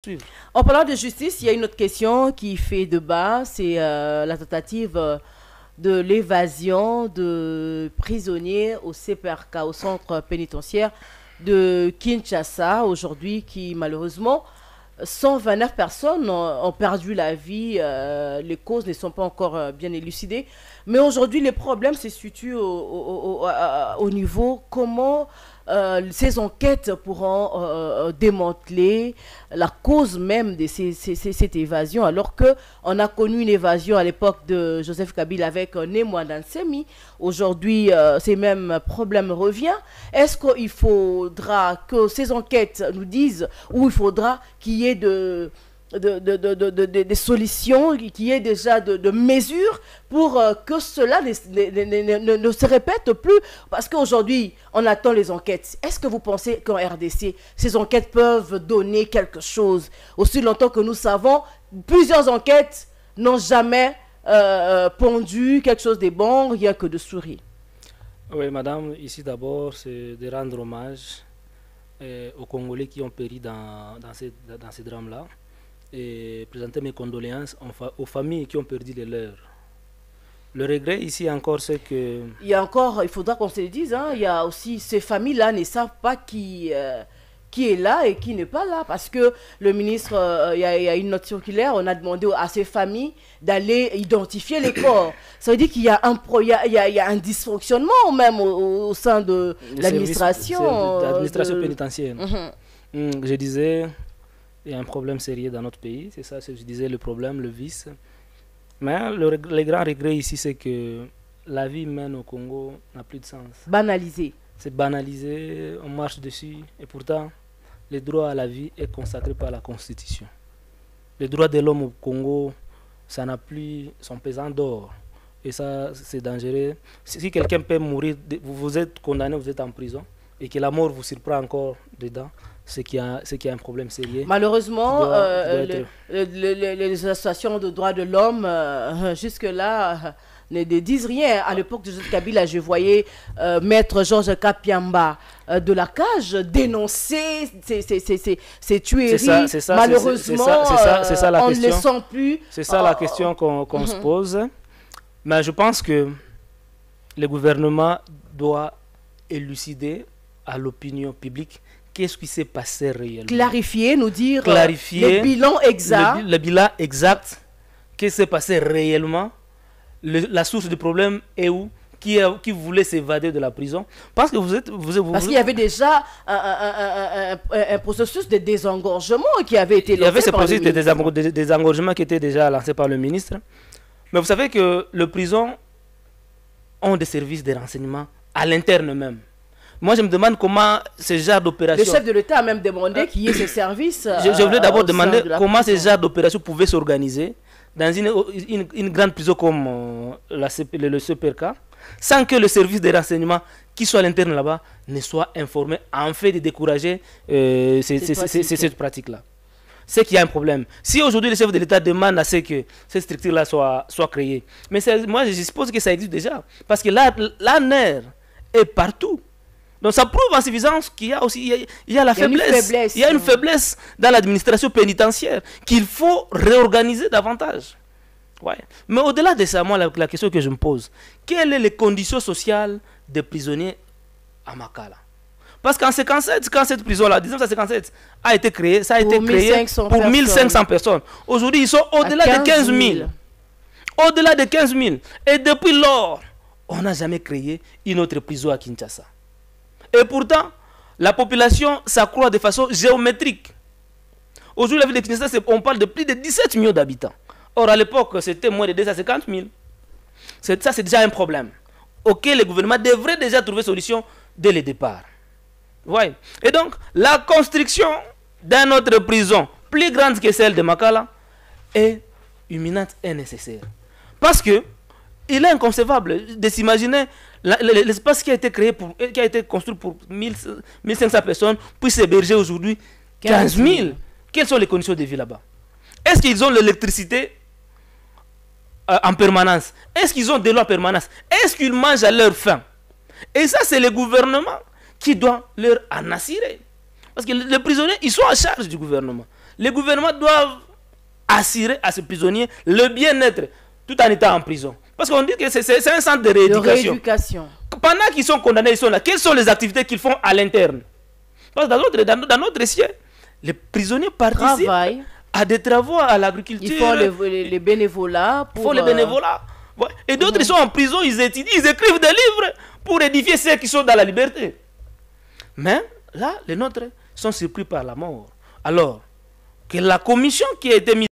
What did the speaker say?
Suivre. En parlant de justice, il y a une autre question qui fait débat, c'est la tentative de l'évasion de prisonniers au CPRK, au centre pénitentiaire de Kinshasa, aujourd'hui, qui malheureusement, 129 personnes ont perdu la vie, les causes ne sont pas encore bien élucidées, mais aujourd'hui, les problèmes se situent au niveau comment ces enquêtes pourront démanteler la cause même de cette évasion, alors qu'on a connu une évasion à l'époque de Joseph Kabila avec Némoa Dansemi. Aujourd'hui, ces mêmes problèmes reviennent. Est-ce qu'il faudra que ces enquêtes nous disent, ou il faudra qu'il y ait des solutions, qu'il y ait déjà de mesures pour que cela ne se répète plus? Parce qu'aujourd'hui, on attend les enquêtes. Est-ce que vous pensez qu'en RDC, ces enquêtes peuvent donner quelque chose? Aussi longtemps que nous savons, plusieurs enquêtes n'ont jamais pondu quelque chose de bon, rien que de sourire. Oui, madame, ici d'abord, c'est de rendre hommage aux Congolais qui ont péri dans ces drames-là, et présenter mes condoléances aux familles qui ont perdu les leurs. Le regret ici encore, c'est que... Il faudra qu'on se le dise, hein, il y a aussi ces familles-là ne savent pas qui est là et qui n'est pas là. Parce que le ministre, il y a une note circulaire, on a demandé à ces familles d'aller identifier les corps. Ça veut dire qu'il y a un dysfonctionnement même au sein de l'administration. L'administration pénitentiaire. Je disais... Il y a un problème sérieux dans notre pays, c'est ça, je disais, le problème, le vice. Mais le grand regret ici, c'est que la vie humaine au Congo n'a plus de sens. Banalisé. C'est banalisé, on marche dessus, et pourtant, le droit à la vie est consacré par la Constitution. Le droit de l'homme au Congo, ça n'a plus son pesant d'or. Et ça, c'est dangereux. Si quelqu'un peut mourir, vous êtes condamné, vous êtes en prison, et que la mort vous surprend encore dedans, c'est qu'il y a un problème sérieux. Malheureusement, les associations de droits de l'homme, jusque-là, ne disent rien. À l'époque de Joseph Kabila, je voyais maître Georges Kapiamba de la cage dénoncer ces tueries. Malheureusement, on ne le sent plus. C'est ça la question qu'on se pose. Mais je pense que le gouvernement doit élucider à l'opinion publique qu'est-ce qui s'est passé réellement. Clarifier, nous dire le bilan exact. Le bilan exact. Qu'est-ce qui s'est passé réellement. La source du problème est où. Qui voulait s'évader de la prison. Parce que parce qu'il y avait déjà un processus de désengorgement qui avait été lancé. Il y avait ce processus de désengorgement qui était déjà lancé par le ministre. Mais vous savez que les prisons ont des services de renseignement à l'interne même. Moi, je me demande comment ce genre d'opération... Le chef de l'État a même demandé qu'il y ait ces services... Je voulais d'abord demander comment ce genre d'opération pouvait s'organiser dans une grande prison comme le CPRK, sans que le service de renseignement qui soit à l'interne là-bas ne soit informé en fait de décourager cette pratique-là. C'est qu'il y a un problème. Si aujourd'hui le chef de l'État demande à ce que cette structure-là soit créée, mais moi je suppose que ça existe déjà, parce que l'ANER est partout. Donc ça prouve en suffisance qu'il y a aussi la faiblesse. Il y a une faiblesse dans l'administration pénitentiaire qu'il faut réorganiser davantage. Ouais. Mais au-delà de ça, moi la question que je me pose, quelles sont les conditions sociales des prisonniers à Makala? Parce qu'en 1957, quand cette prison-là, 1957, a été créée, ça a été créé pour 1500 personnes. Aujourd'hui, ils sont au-delà de 15 000. Au-delà de 15 000. Et depuis lors, on n'a jamais créé une autre prison à Kinshasa. Et pourtant, la population s'accroît de façon géométrique. Aujourd'hui, la ville de Kinshasa, on parle de plus de 17 millions d'habitants. Or, à l'époque, c'était moins de 250 000. Ça, c'est déjà un problème auquel le gouvernement devrait déjà trouver solution dès le départ. Ouais. Et donc, la construction d'une autre prison plus grande que celle de Makala est imminente et nécessaire. Parce que il est inconcevable de s'imaginer l'espace qui a été construit pour 1500 personnes puisse héberger aujourd'hui 15 000. Quelles sont les conditions de vie là-bas? Est-ce qu'ils ont l'électricité en permanence? Est-ce qu'ils ont de l'eau en permanence? Est-ce qu'ils mangent à leur faim? Et ça, c'est le gouvernement qui doit leur en assurer. Parce que les prisonniers, ils sont en charge du gouvernement. Les gouvernements doivent assurer à ces prisonniers le bien-être tout en étant en prison. Parce qu'on dit que c'est un centre de rééducation. Pendant qu'ils sont condamnés, ils sont là. Quelles sont les activités qu'ils font à l'interne? Parce que dans notre siège, les prisonniers participent à des travaux à l'agriculture. Ils font les bénévolats. Ils font les bénévolats. Ouais. Et d'autres, ils sont en prison, ils étudient, ils écrivent des livres pour édifier ceux qui sont dans la liberté. Mais là, les nôtres sont surpris par la mort. Alors, que la commission qui a été mise